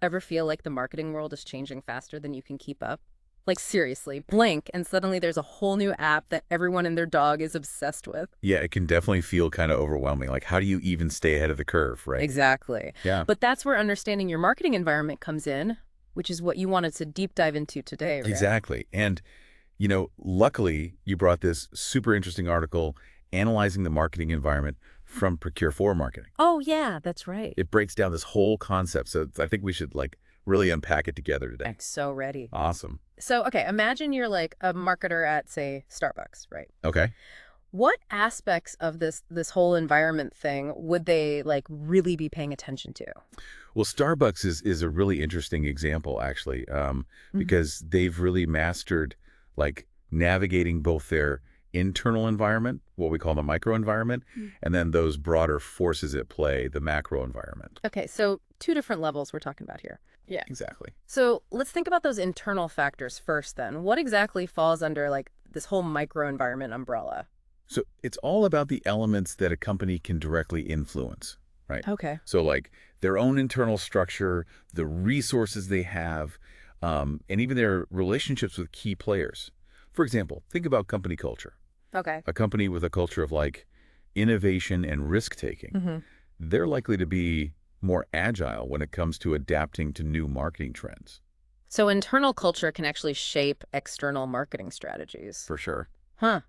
Ever feel like the marketing world is changing faster than you can keep up? Like seriously, blink and suddenly there's a whole new app that everyone and their dog is obsessed with. Yeah, it can definitely feel kind of overwhelming. Like, how do you even stay ahead of the curve, right? Exactly. Yeah, But that's where understanding your marketing environment comes in, which is what you wanted to deep dive into today, right? exactly. And, luckily, you brought this super interesting article analyzing the marketing environment from Procure for Marketing. Oh, yeah, that's right. It breaks down this whole concept. So I think we should really unpack it together today. I'm so ready. Awesome. So, okay, imagine you're like a marketer at, say, Starbucks, right? Okay. What aspects of this whole environment thing would they like really be paying attention to? Well, Starbucks is a really interesting example, actually, Mhm. because they've really mastered navigating both their internal environment, what we call the micro environment, Mm. and then those broader forces at play, the macro environment. Okay, so two different levels we're talking about here. Yeah. Exactly. So let's think about those internal factors first then. What exactly falls under like this whole microenvironment umbrella? So it's all about the elements that a company can directly influence, right? Okay. So their own internal structure, the resources they have, and even their relationships with key players. For example, think about company culture. Okay. A company with a culture of innovation and risk-taking, Hmm. they're likely to be more agile when it comes to adapting to new marketing trends. So internal culture can actually shape external marketing strategies. For sure. Huh.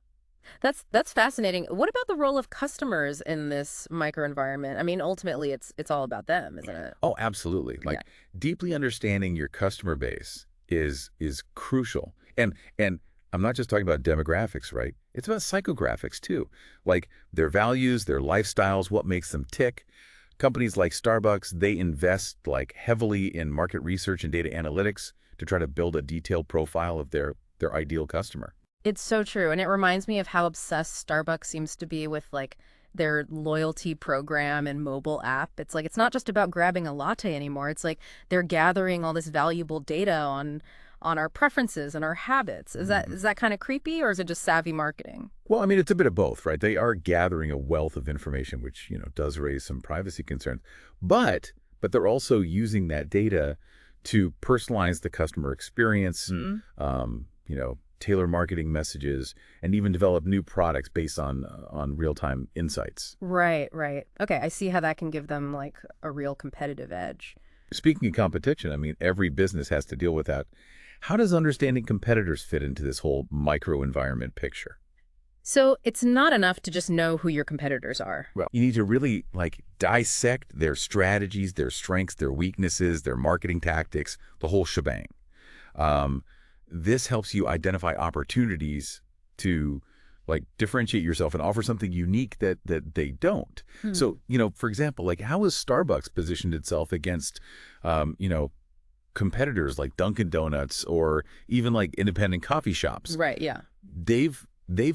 That's fascinating. What about the role of customers in this microenvironment? I mean, ultimately it's all about them, isn't it? Oh, absolutely. Yeah. Deeply understanding your customer base is crucial. And I'm not just talking about demographics, right? It's about psychographics too. Like their values, their lifestyles, what makes them tick. Companies like Starbucks, they invest heavily in market research and data analytics to try to build a detailed profile of their ideal customer. It's so true. And it reminds me of how obsessed Starbucks seems to be with like their loyalty program and mobile app. It's like it's not just about grabbing a latte anymore. It's like they're gathering all this valuable data on our preferences and our habits. Is that Mhm. is that kind of creepy or is it just savvy marketing? Well, I mean, it's a bit of both, right? They are gathering a wealth of information, which, does raise some privacy concerns. But they're also using that data to personalize the customer experience, Mm. tailor marketing messages, and even develop new products based on real-time insights. Right, right. Okay, I see how that can give them like a real competitive edge. Speaking of competition, I mean, every business has to deal with that. How does understanding competitors fit into this whole microenvironment picture? So it's not enough to just know who your competitors are. Well, you need to really dissect their strategies, their strengths, their weaknesses, their marketing tactics, the whole shebang. Um, this helps you identify opportunities to differentiate yourself and offer something unique that they don't. Hmm. So, for example, how has Starbucks positioned itself against, competitors like Dunkin' Donuts or even independent coffee shops? Right, yeah. They've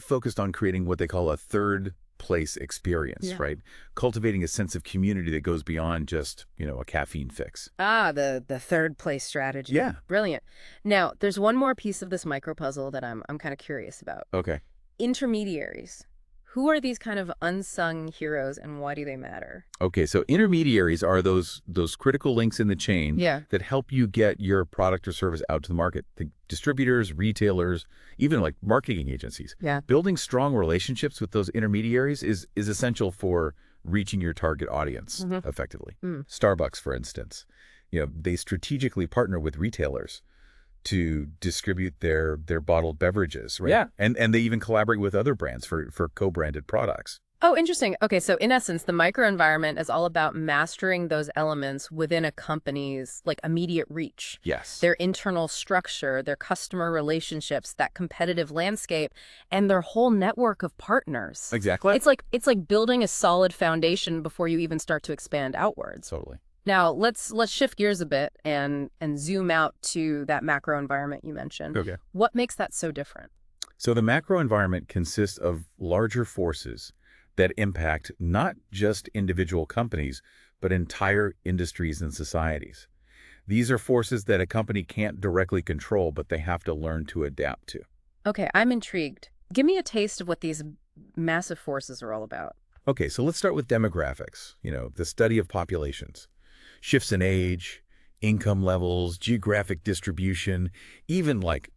focused on creating what they call a third place experience, Yeah. right? Cultivating a sense of community that goes beyond just, a caffeine fix. Ah, the third place strategy. Yeah. Brilliant. Now, there's one more piece of this micro puzzle that I'm kind of curious about. Okay. Intermediaries. Who are these kind of unsung heroes and why do they matter? Okay, so intermediaries are those critical links in the chain Yeah. that help you get your product or service out to the market. The distributors, retailers, even marketing agencies. Yeah. Building strong relationships with those intermediaries is essential for reaching your target audience Mhm. effectively. Mm. Starbucks, for instance, they strategically partner with retailers to distribute their bottled beverages, right? Yeah. And they even collaborate with other brands for co-branded products. Oh, interesting. Okay, so in essence, the microenvironment is all about mastering those elements within a company's like immediate reach. Yes. Their internal structure, their customer relationships, that competitive landscape, and their whole network of partners. Exactly. It's like building a solid foundation before you even start to expand outwards. Totally. Now, let's shift gears a bit and zoom out to that macro environment you mentioned. Okay. What makes that so different? So the macro environment consists of larger forces that impact not just individual companies, but entire industries and societies. These are forces that a company can't directly control, but they have to learn to adapt to. Okay, I'm intrigued. Give me a taste of what these massive forces are all about. Okay, so let's start with demographics, the study of populations. Shifts in age, income levels, geographic distribution, even like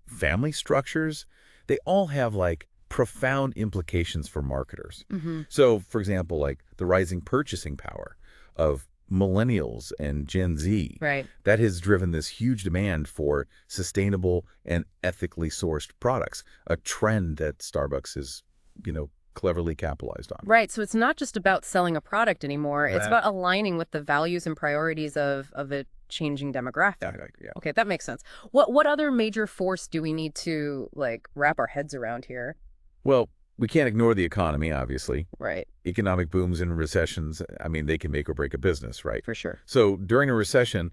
family structures, they all have like profound implications for marketers. Hmm. So, for example, like the rising purchasing power of millennials and Gen Z, Right. that has driven this huge demand for sustainable and ethically sourced products, a trend that Starbucks is, cleverly capitalized on. Right. So it's not just about selling a product anymore. It's That, about aligning with the values and priorities of a changing demographic. yeah. Okay, that makes sense. What other major force do we need to like wrap our heads around here? Well, we can't ignore the economy, obviously. Right. Economic booms and recessions, I mean, they can make or break a business, right? For sure. So during a recession,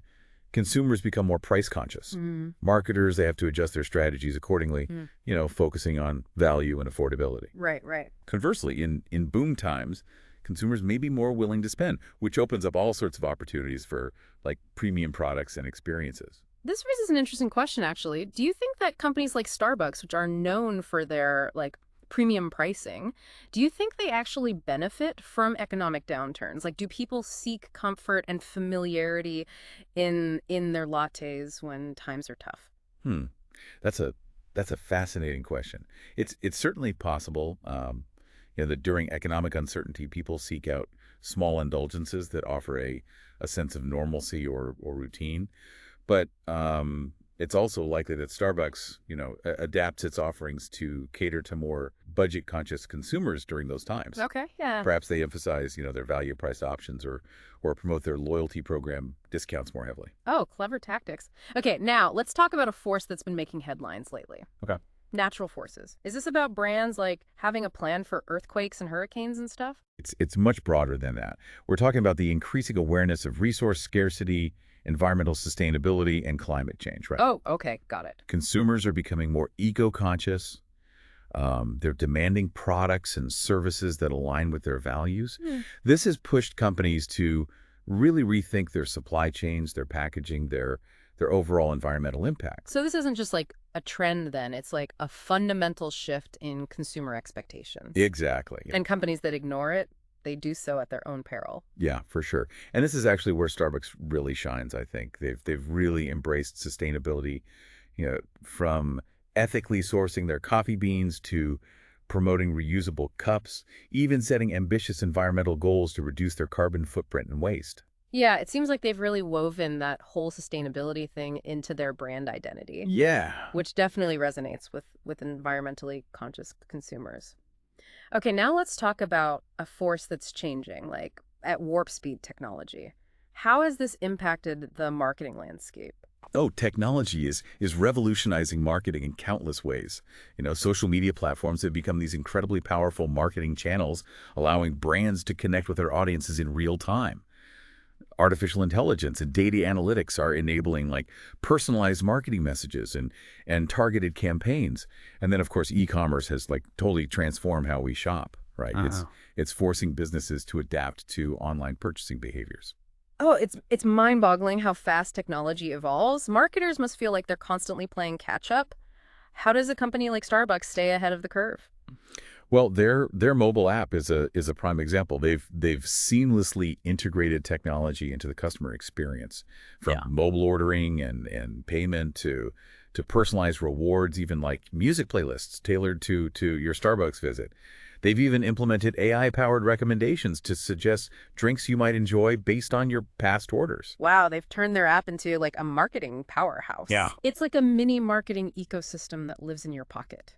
consumers become more price conscious. Mm. Marketers, they have to adjust their strategies accordingly, Mm. focusing on value and affordability. Right, right. Conversely, in boom times, consumers may be more willing to spend, which opens up all sorts of opportunities for like premium products and experiences. This raises an interesting question, actually. Do you think that companies like Starbucks, which are known for their like premium pricing, do you think they actually benefit from economic downturns? Like, do people seek comfort and familiarity in their lattes when times are tough? Hmm. That's a that's a fascinating question. It's certainly possible, that during economic uncertainty, people seek out small indulgences that offer a sense of normalcy or routine. But it's also likely that Starbucks, adapts its offerings to cater to more budget-conscious consumers during those times. Okay, yeah. Perhaps they emphasize, their value-priced options or promote their loyalty program discounts more heavily. Oh, clever tactics. Okay, now let's talk about a force that's been making headlines lately. Okay. Natural forces. Is this about brands like having a plan for earthquakes and hurricanes and stuff? It's much broader than that. We're talking about the increasing awareness of resource scarcity, environmental sustainability, and climate change, right? Oh, okay, got it. Consumers are becoming more eco-conscious. They're demanding products and services that align with their values. Hmm. This has pushed companies to really rethink their supply chains, their packaging, their overall environmental impact. So this isn't just like a trend then, it's like a fundamental shift in consumer expectations. Exactly. And companies that ignore it, they do so at their own peril. Yeah, for sure. And this is actually where Starbucks really shines, I think. They've really embraced sustainability, from ethically sourcing their coffee beans to promoting reusable cups, even setting ambitious environmental goals to reduce their carbon footprint and waste. Yeah, it seems like they've really woven that whole sustainability thing into their brand identity, Yeah. which definitely resonates with environmentally conscious consumers. Okay, now let's talk about a force that's changing, like at warp speed technology. How has this impacted the marketing landscape? Oh, technology is revolutionizing marketing in countless ways. Social media platforms have become these incredibly powerful marketing channels, allowing brands to connect with their audiences in real time. Artificial intelligence and data analytics are enabling like personalized marketing messages and targeted campaigns. And then of course e-commerce has like totally transformed how we shop, right? It's forcing businesses to adapt to online purchasing behaviors. Oh, it's mind-boggling how fast technology evolves. Marketers must feel like they're constantly playing catch up. How does a company like Starbucks stay ahead of the curve? Well, their mobile app is a prime example. They've seamlessly integrated technology into the customer experience, from Yeah. mobile ordering and payment to personalized rewards, even like music playlists tailored to your Starbucks visit. They've even implemented AI-powered recommendations to suggest drinks you might enjoy based on your past orders. Wow, they've turned their app into like a marketing powerhouse. Yeah. It's like a mini marketing ecosystem that lives in your pocket.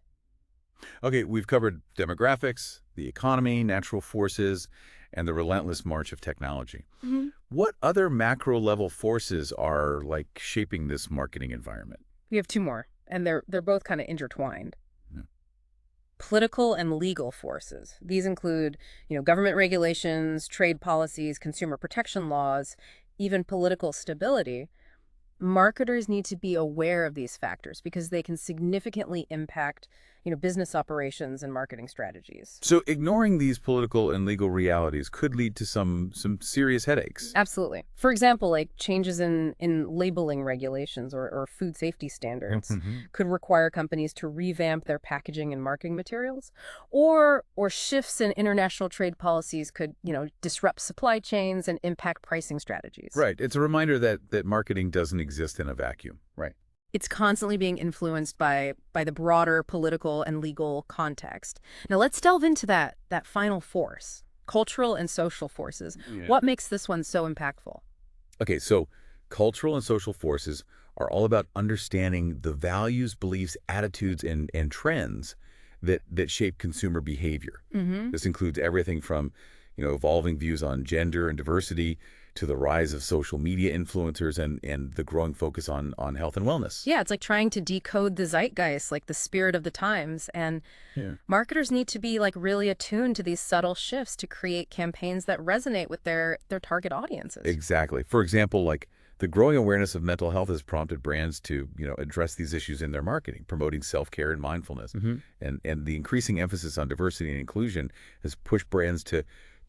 Okay, we've covered demographics, the economy, natural forces, and the relentless march of technology. Hmm. What other macro level forces are like shaping this marketing environment? We have two more, and they're both kind of intertwined. Yeah. Political and legal forces. These include, government regulations, trade policies, consumer protection laws, even political stability. Marketers need to be aware of these factors because they can significantly impact, business operations and marketing strategies. So ignoring these political and legal realities could lead to some serious headaches. Absolutely. For example, like changes in labeling regulations or food safety standards Mhm. could require companies to revamp their packaging and marketing materials, or shifts in international trade policies could, disrupt supply chains and impact pricing strategies. Right. It's a reminder that marketing doesn't exist in a vacuum. Right. It's constantly being influenced by the broader political and legal context. Now let's delve into that final force, cultural and social forces. Yeah. What makes this one so impactful? Okay, so cultural and social forces are all about understanding the values, beliefs, attitudes, and trends that shape consumer behavior. Mm-hmm. This includes everything from, evolving views on gender and diversity to the rise of social media influencers and the growing focus on health and wellness. Yeah, it's like trying to decode the zeitgeist, like the spirit of the times. And Yeah. marketers need to be like really attuned to these subtle shifts to create campaigns that resonate with their target audiences. Exactly. For example, like the growing awareness of mental health has prompted brands to, address these issues in their marketing, promoting self-care and mindfulness. And the increasing emphasis on diversity and inclusion has pushed brands to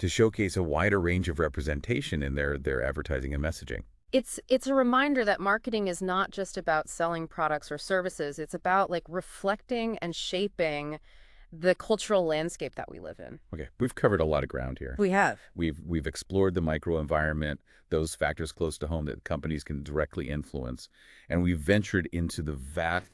showcase a wider range of representation in their advertising and messaging. It's a reminder that marketing is not just about selling products or services. It's about like reflecting and shaping the cultural landscape that we live in. Okay, we've covered a lot of ground here. We have. We've explored the microenvironment, those factors close to home that companies can directly influence, and we've ventured into the vast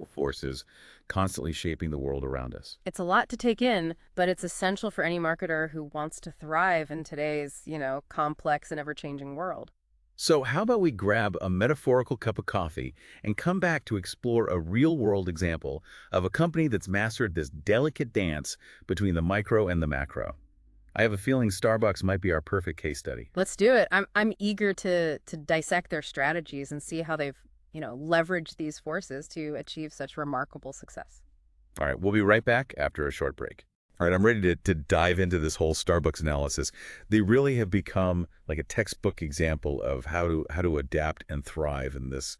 forces constantly shaping the world around us. It's a lot to take in, but it's essential for any marketer who wants to thrive in today's, complex and ever-changing world. So how about we grab a metaphorical cup of coffee and come back to explore a real-world example of a company that's mastered this delicate dance between the micro and the macro. I have a feeling Starbucks might be our perfect case study. Let's do it. I'm eager to dissect their strategies and see how they've, leveraged these forces to achieve such remarkable success. All right, we'll be right back after a short break. All right, I'm ready to dive into this whole Starbucks analysis. They really have become like a textbook example of how to adapt and thrive in this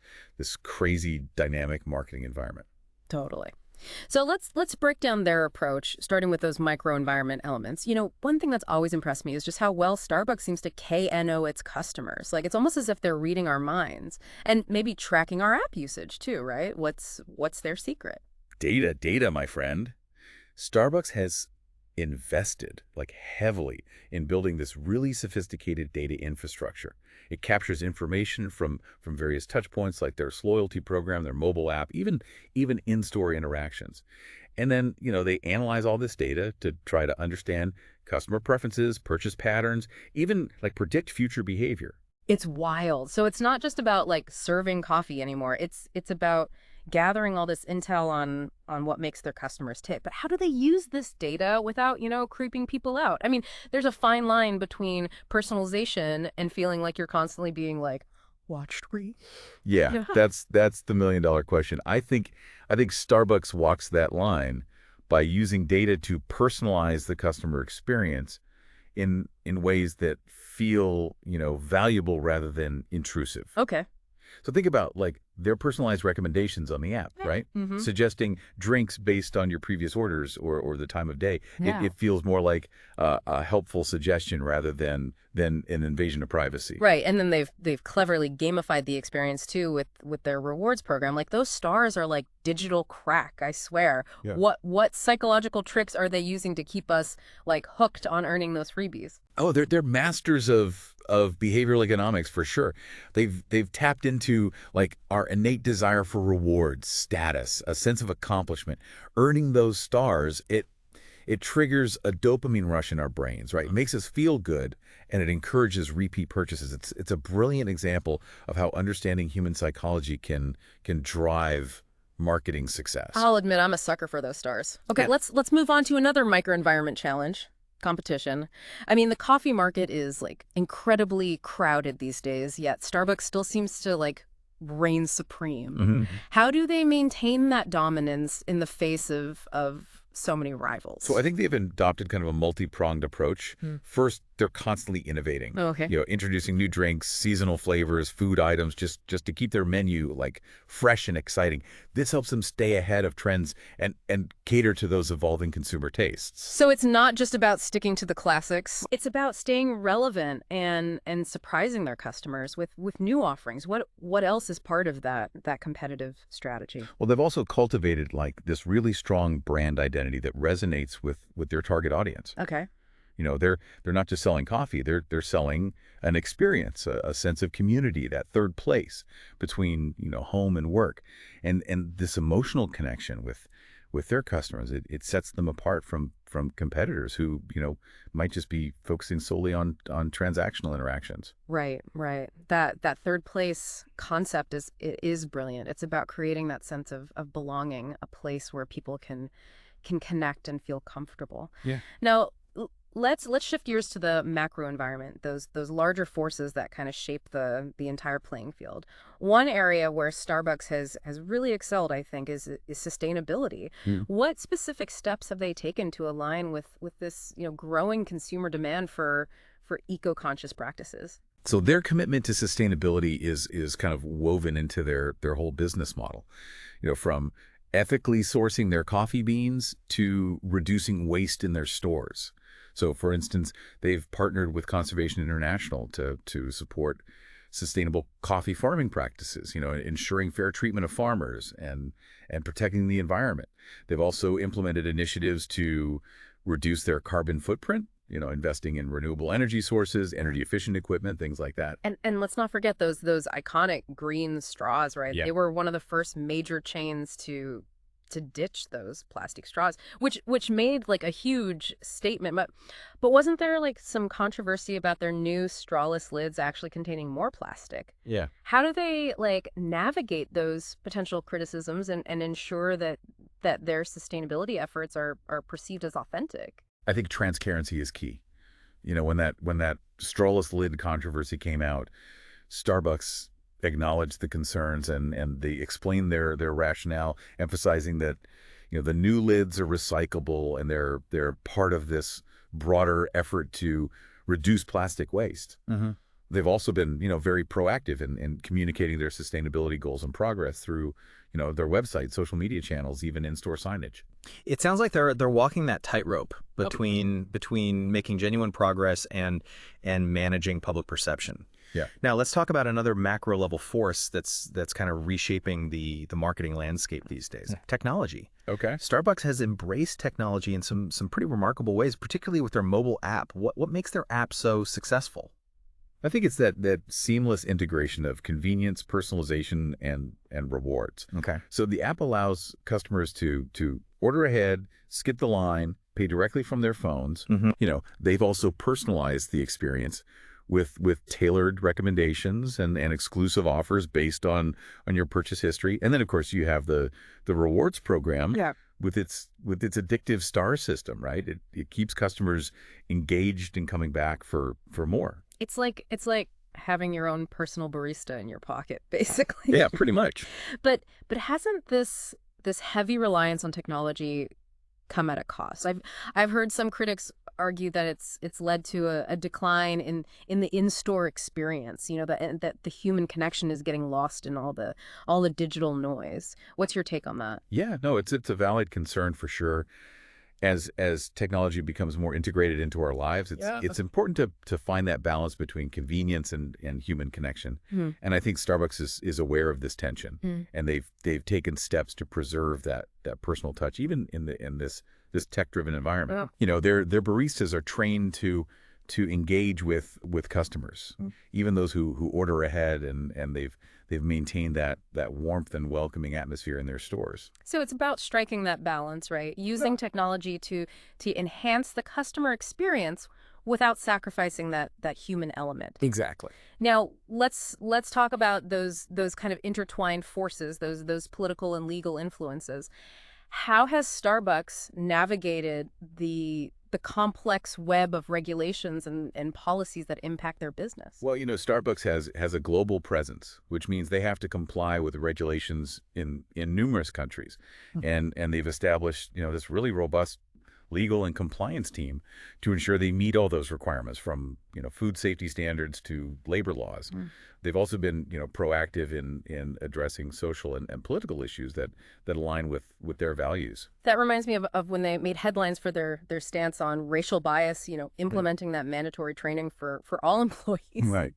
crazy dynamic marketing environment. Totally. So let's break down their approach, starting with those microenvironment elements. One thing that's always impressed me is just how well Starbucks seems to KNO its customers. Like it's almost as if they're reading our minds and maybe tracking our app usage too, right? What's their secret? Data, my friend. Starbucks has invested like heavily in building this really sophisticated data infrastructure. It captures information from various touch points like their loyalty program, their mobile app, even in-store interactions. And then, they analyze all this data to try to understand customer preferences, purchase patterns, even like predict future behavior. It's wild. So it's not just about like serving coffee anymore. It's about gathering all this intel on what makes their customers tick. But how do they use this data without, creeping people out? I mean, there's a fine line between personalization and feeling like you're constantly being like watched. Yeah, that's the $1 million question. I think Starbucks walks that line by using data to personalize the customer experience in ways that feel, valuable rather than intrusive. Okay. So think about like their personalized recommendations on the app, right? Mm-hmm. Suggesting drinks based on your previous orders or the time of day. Yeah. It feels more like a helpful suggestion rather than an invasion of privacy. Right. And then they've cleverly gamified the experience too with their rewards program. Like those stars are like digital crack, I swear. Yeah. What psychological tricks are they using to keep us like hooked on earning those freebies? Oh, they're masters of behavioral economics for sure. They've tapped into like our innate desire for rewards, status, a sense of accomplishment. Earning those stars, it triggers a dopamine rush in our brains, right? It makes us feel good, and it encourages repeat purchases. It's a brilliant example of how understanding human psychology can drive marketing success. I'll admit I'm a sucker for those stars. Okay, let's move on to another microenvironment challenge. Competition. I mean, the coffee market is like incredibly crowded these days, yet Starbucks still seems to like reign supreme. Mm-hmm. How do they maintain that dominance in the face of so many rivals? So I think they've adopted kind of a multi-pronged approach. First, they're constantly innovating. Oh, okay. Introducing new drinks, seasonal flavors, food items, just to keep their menu like fresh and exciting. This helps them stay ahead of trends and cater to those evolving consumer tastes. So it's not just about sticking to the classics. It's about staying relevant and surprising their customers with new offerings. What else is part of that competitive strategy? Well, they've also cultivated like this really strong brand identity that resonates with their target audience. Okay. They're not just selling coffee, they're selling an experience, a sense of community, that third place between, home and work. And this emotional connection with their customers, it sets them apart from competitors who, might just be focusing solely on transactional interactions. Right, right. That third place concept is brilliant. It's about creating that sense of belonging, a place where people can connect and feel comfortable. Yeah. Now, let's shift gears to the macro environment, those larger forces that kind of shape the entire playing field. One area where Starbucks has really excelled, I think, is sustainability. Hmm. What specific steps have they taken to align with this, growing consumer demand for eco-conscious practices? So their commitment to sustainability is kind of woven into their whole business model. From ethically sourcing their coffee beans to reducing waste in their stores. So, for instance, they've partnered with Conservation International to support sustainable coffee farming practices, ensuring fair treatment of farmers and protecting the environment. They've also implemented initiatives to reduce their carbon footprint, investing in renewable energy sources, energy efficient equipment, things like that. And let's not forget those iconic green straws, right? Yeah. They were one of the first major chains to ditch those plastic straws, which made like a huge statement. But wasn't there like some controversy about their new strawless lids actually containing more plastic? Yeah. How do they like navigate those potential criticisms and ensure that their sustainability efforts are perceived as authentic? I think transparency is key. When that strawless lid controversy came out, Starbucks acknowledged the concerns and they explained their rationale, emphasizing that the new lids are recyclable and they're part of this broader effort to reduce plastic waste. Mm-hmm. They've also been very proactive in communicating their sustainability goals and progress through their website, social media channels, even in-store signage. It sounds like they're walking that tightrope between making genuine progress and managing public perception. Yeah. Now let's talk about another macro level force that's kind of reshaping the marketing landscape these days. Technology. Okay. Starbucks has embraced technology in some pretty remarkable ways, particularly with their mobile app. What makes their app so successful? I think it's that seamless integration of convenience, personalization, and rewards. Okay. So the app allows customers to order ahead, skip the line, pay directly from their phones. Mm-hmm. They've also personalized the experience with tailored recommendations and exclusive offers based on your purchase history. And then, of course, you have the rewards program. Yeah. With its addictive star system, right? It keeps customers engaged and coming back for more. It's like having your own personal barista in your pocket, basically. Yeah, pretty much. But hasn't this heavy reliance on technology come at a cost? I've heard some critics argue that it's led to a decline in the in-store experience. That the human connection is getting lost in all the digital noise. What's your take on that? Yeah, no, it's a valid concern for sure. As technology becomes more integrated into our lives, it's important to find that balance between convenience and human connection. Hmm. And I think Starbucks is aware of this tension, Hmm. and they've taken steps to preserve that personal touch, even in this tech-driven environment. Yeah. Their baristas are trained to engage with customers, even those who order ahead, and they've maintained that warmth and welcoming atmosphere in their stores. So it's about striking that balance, right? Using technology to enhance the customer experience without sacrificing that human element. Exactly. Now, let's talk about those kind of intertwined forces, those political and legal influences. How has Starbucks navigated the complex web of regulations and policies that impact their business? Well, Starbucks has a global presence, which means they have to comply with regulations in numerous countries. And they've established, this really robust legal and compliance team to ensure they meet all those requirements, from food safety standards to labor laws. They've also been proactive in addressing social and political issues that align with their values. That reminds me of when they made headlines for their stance on racial bias, implementing that mandatory training for all employees. Right.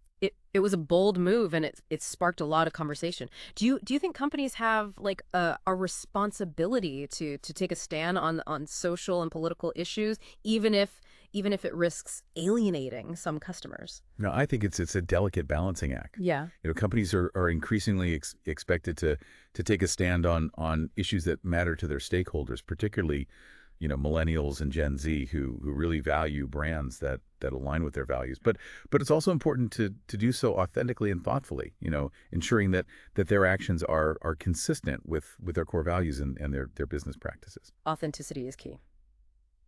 It was a bold move, and it sparked a lot of conversation. Do you think companies have like a responsibility to take a stand on social and political issues, even if it risks alienating some customers? No, I think it's a delicate balancing act. Yeah. Companies are increasingly expected to take a stand on issues that matter to their stakeholders, particularly millennials and Gen Z who really value brands that align with their values. But it's also important to do so authentically and thoughtfully, ensuring that their actions are consistent with their core values and their business practices. Authenticity is key.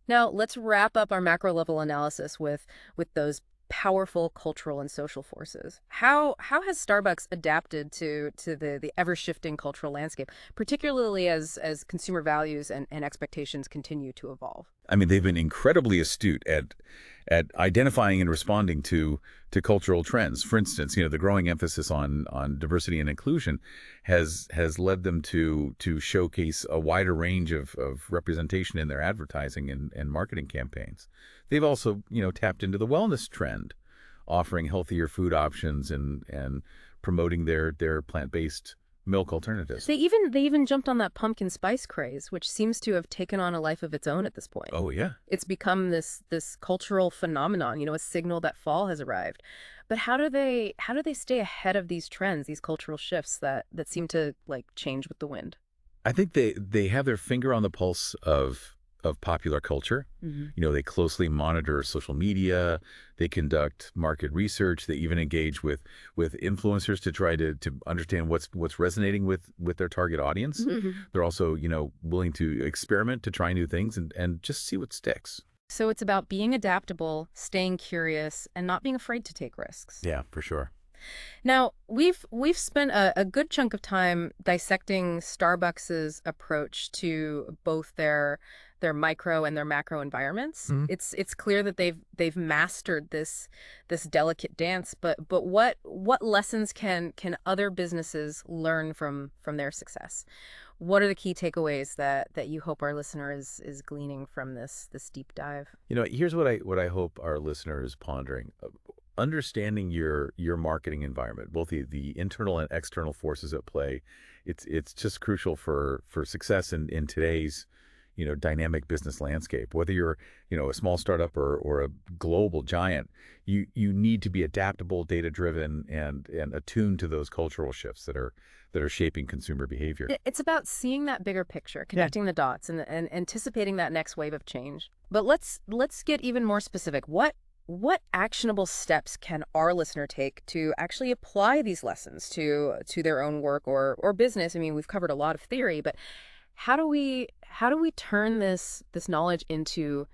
Now, let's wrap up our macro level analysis with those powerful cultural and social forces. How has Starbucks adapted to the ever-shifting cultural landscape, particularly as consumer values and expectations continue to evolve? I mean, they've been incredibly astute at identifying and responding to cultural trends. For instance, the growing emphasis on diversity and inclusion has led them to showcase a wider range of representation in their advertising and marketing campaigns. They've also, tapped into the wellness trend, offering healthier food options and promoting their plant-based milk alternatives. They even jumped on that pumpkin spice craze, which seems to have taken on a life of its own at this point. Oh, yeah. It's become this cultural phenomenon, a signal that fall has arrived. But how do they stay ahead of these trends, these cultural shifts that seem to like change with the wind? I think they have their finger on the pulse of popular culture. They closely monitor social media, they conduct market research, they even engage with influencers to try to understand what's resonating with their target audience. They're also, willing to experiment, to try new things and just see what sticks. So it's about being adaptable, staying curious, and not being afraid to take risks. Yeah, for sure. Now, we've spent a good chunk of time dissecting Starbucks's approach to both their micro and their macro environments. It's clear that they've mastered this delicate dance, but what lessons can other businesses learn from their success? What are the key takeaways that you hope our listener is gleaning from this deep dive? Here's what I hope our listener is pondering. Understanding your marketing environment, both the internal and external forces at play, it's just crucial for success in today's dynamic business landscape. Whether you're a small startup or a global giant, you need to be adaptable, data driven, and attuned to those cultural shifts that are shaping consumer behavior. It's about seeing that bigger picture, connecting the dots, and anticipating that next wave of change. But let's get even more specific. What actionable steps can our listener take to actually apply these lessons to their own work or business? I mean, we've covered a lot of theory, but how do we turn this knowledge into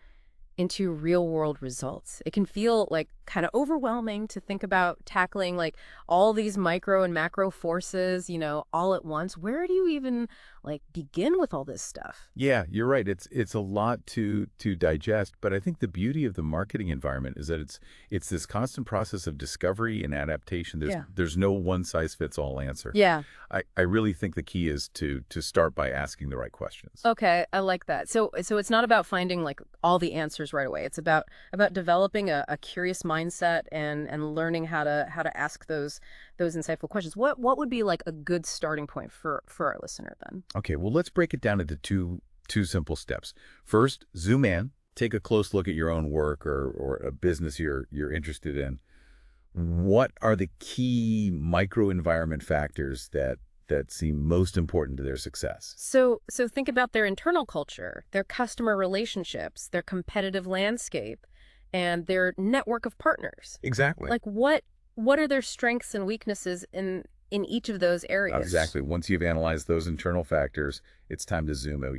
real world results? It can feel like kind of overwhelming to think about tackling like all these micro and macro forces, all at once. Where do you even like begin with all this stuff? Yeah, you're right. It's a lot to digest, but I think the beauty of the marketing environment is that it's this constant process of discovery and adaptation. There's no one size fits all answer. Yeah. I really think the key is to start by asking the right questions. Okay, I like that. So it's not about finding like all the answers right away. It's about developing a curious mindset and learning how to ask those insightful questions. What would be like a good starting point for our listener then? Okay, well, let's break it down into two simple steps. First, zoom in, take a close look at your own work or a business you're interested in. What are the key microenvironment factors that seem most important to their success? So think about their internal culture, their customer relationships, their competitive landscape, and their network of partners. Exactly. Like what are their strengths and weaknesses in each of those areas? Exactly. Once you've analyzed those internal factors, it's time to zoom out.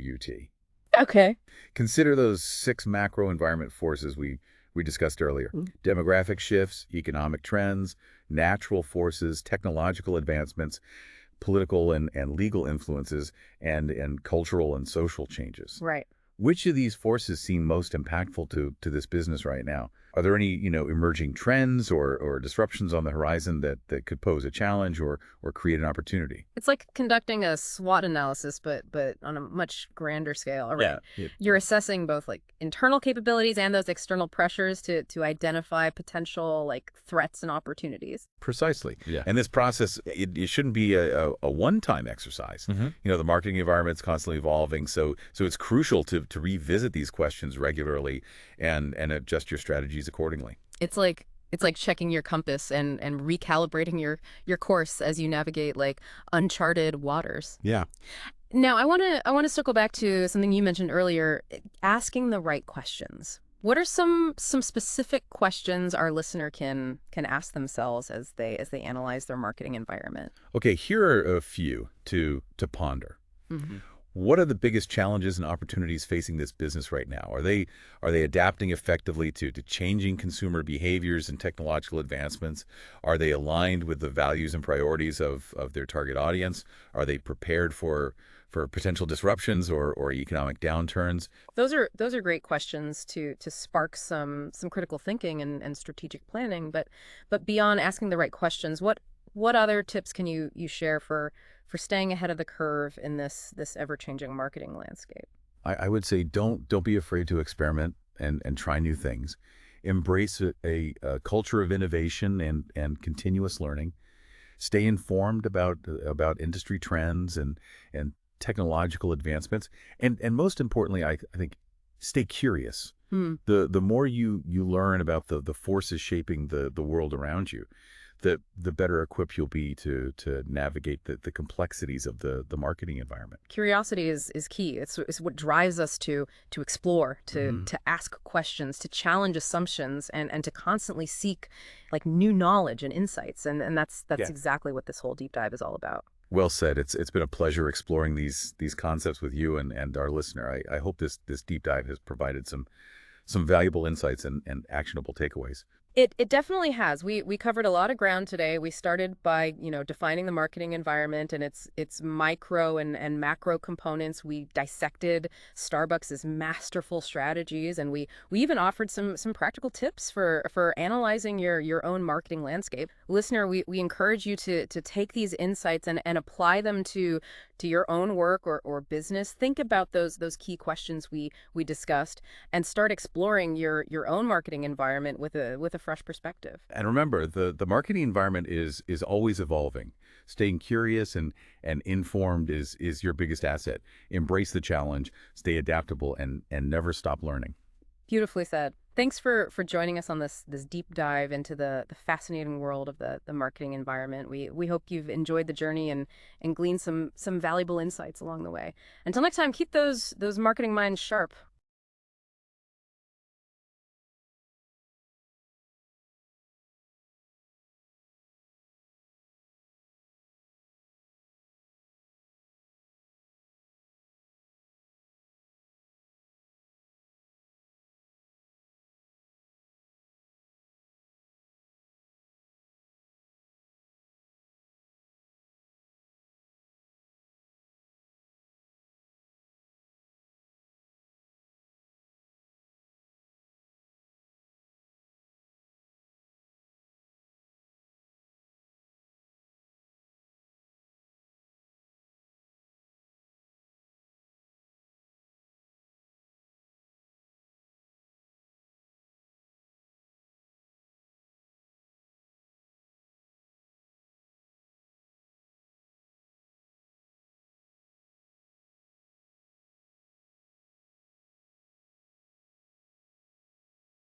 Okay. Consider those 6 macro environment forces we discussed earlier. Demographic shifts, economic trends, natural forces, technological advancements, political and legal influences, and cultural and social changes. Right. Which of these forces seem most impactful to this business right now? Are there any, emerging trends or disruptions on the horizon that could pose a challenge or create an opportunity? It's like conducting a SWOT analysis, but on a much grander scale. All right. Yeah. Yeah. You're assessing both like internal capabilities and those external pressures to identify potential like threats and opportunities. Precisely. Yeah. And this process, it shouldn't be a one-time exercise. Hmm. The marketing environment's constantly evolving, so it's crucial to revisit these questions regularly and adjust your strategies accordingly. It's like checking your compass and recalibrating your course as you navigate like uncharted waters. Yeah. Now, I want to circle back to something you mentioned earlier, asking the right questions. What are some specific questions our listener can ask themselves as they analyze their marketing environment? Okay, here are a few to ponder. Hmm. What are the biggest challenges and opportunities facing this business right now? Are they adapting effectively to changing consumer behaviors and technological advancements? Are they aligned with the values and priorities of their target audience? Are they prepared for potential disruptions or economic downturns? Those are great questions to spark some critical thinking and strategic planning. But beyond asking the right questions, what other tips can you share for staying ahead of the curve in this ever-changing marketing landscape? I would say don't be afraid to experiment and try new things. Embrace a culture of innovation and continuous learning. Stay informed about industry trends and technological advancements. And most importantly, I think stay curious. Hmm. The more you learn about the forces shaping the world around you, the better equipped you'll be to navigate the complexities of the marketing environment. Curiosity is key. It's what drives us to explore, Mhm. to ask questions, to challenge assumptions, and to constantly seek like new knowledge and insights. And that's Yeah. exactly what this whole deep dive is all about. Well said. It's been a pleasure exploring these concepts with you and our listener. I hope this deep dive has provided some valuable insights and actionable takeaways. It definitely has. We covered a lot of ground today. We started by, defining the marketing environment and its micro and macro components. We dissected Starbucks' masterful strategies, and we even offered some practical tips for analyzing your own marketing landscape. Listener, we encourage you to take these insights and apply them to your own work or business. Think about those key questions we discussed and start exploring your own marketing environment with a fresh perspective. And remember, the marketing environment is always evolving. Staying curious and informed is your biggest asset. Embrace the challenge, stay adaptable, and never stop learning. Beautifully said. Thanks for joining us on this deep dive into the fascinating world of the marketing environment. We hope you've enjoyed the journey and gleaned some valuable insights along the way. Until next time, keep those marketing minds sharp.